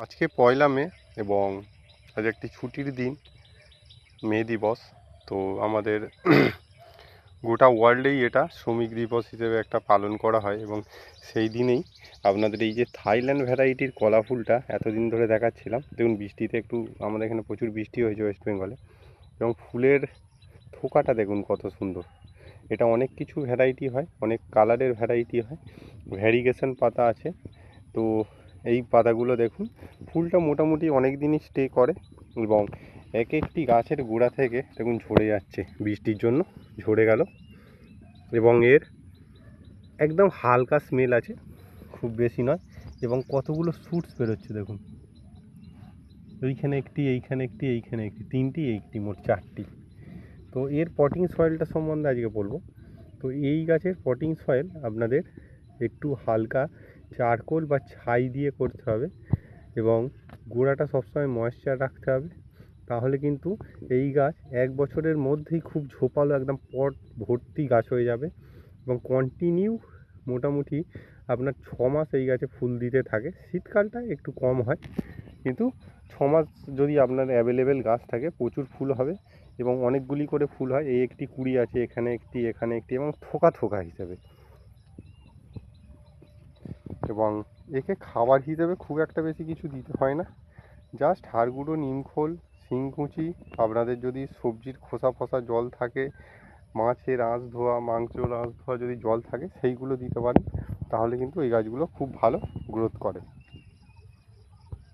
আজকে 1 মে এবং আজ একটি ছুটির দিন, মে দিবস। তো আমাদের গোটা ওয়ার্ল্ডেই এটা শ্রমিক দিবস হিসেবে একটা পালন করা হয় এবং সেই দিনেই আপনাদের এই যে থাইল্যান্ড ভ্যারাইটির কলা ফুলটা এতদিন ধরে দেখাচ্ছিলাম। দেখুন বৃষ্টিতে একটু আমাদের এখানে প্রচুর বৃষ্টি হয়েছে ওয়েস্ট বেঙ্গলে, এবং ফুলের থোকাটা দেখুন কত সুন্দর। এটা অনেক কিছু ভ্যারাইটি হয়, অনেক কালারের ভ্যারাইটি হয়, ভ্যারিগেশন পাতা আছে। তো এই পাতাগুলো দেখুন, ফুলটা মোটামুটি অনেক দিনই স্টে করে এবং এক একটি গাছের গোড়া থেকে দেখুন ঝরে যাচ্ছে, বৃষ্টির জন্য ঝরে গেল। এবং এর একদম হালকা স্মেল আছে, খুব বেশি নয়, এবং কতগুলো শ্যুটস বেরোচ্ছে দেখুন। এইখানে একটি, এইখানে একটি, এইখানে একটি, তিনটি, এইটি, মোট 4টি। তো এর পটিং সয়েলটা সম্বন্ধে আজকে বলবো। তো এই গাছের পটিং সয়েল আপনাদের একটু হালকা চারকোল বা ছাই দিয়ে করতে হবে এবং গোড়াটা সবসময় ময়েশ্চার রাখতে হবে। তাহলে কিন্তু এই গাছ 1 বছরের মধ্যেই খুব ঝোপালো, একদম পট ভর্তি গাছ হয়ে যাবে এবং কন্টিনিউ মোটামুটি আপনার 6 মাস এই গাছে ফুল দিতে থাকে। শীতকালটা একটু কম হয়, কিন্তু 6 মাস যদি আপনার অ্যাভেলেবেল গাছ থাকে প্রচুর ফুল হবে এবং অনেকগুলি করে ফুল হয়। এই একটি কুড়ি আছে, এখানে একটি, এখানে একটি, এবং থোকা থোকা হিসেবে। এবং একে খাবার হিসেবে খুব একটা বেশি কিছু দিতে হয় না, জাস্ট হাড় গুঁড়ো, নিমখোল, শিংকুচি, আপনাদের যদি সবজির খোসা ফোসা জল থাকে, মাছের আঁশ ধোয়া, মাংসর আঁশ ধোয়া যদি জল থাকে সেইগুলো দিতে পারেন, তাহলে কিন্তু এই গাছগুলো খুব ভালো গ্রোথ করে।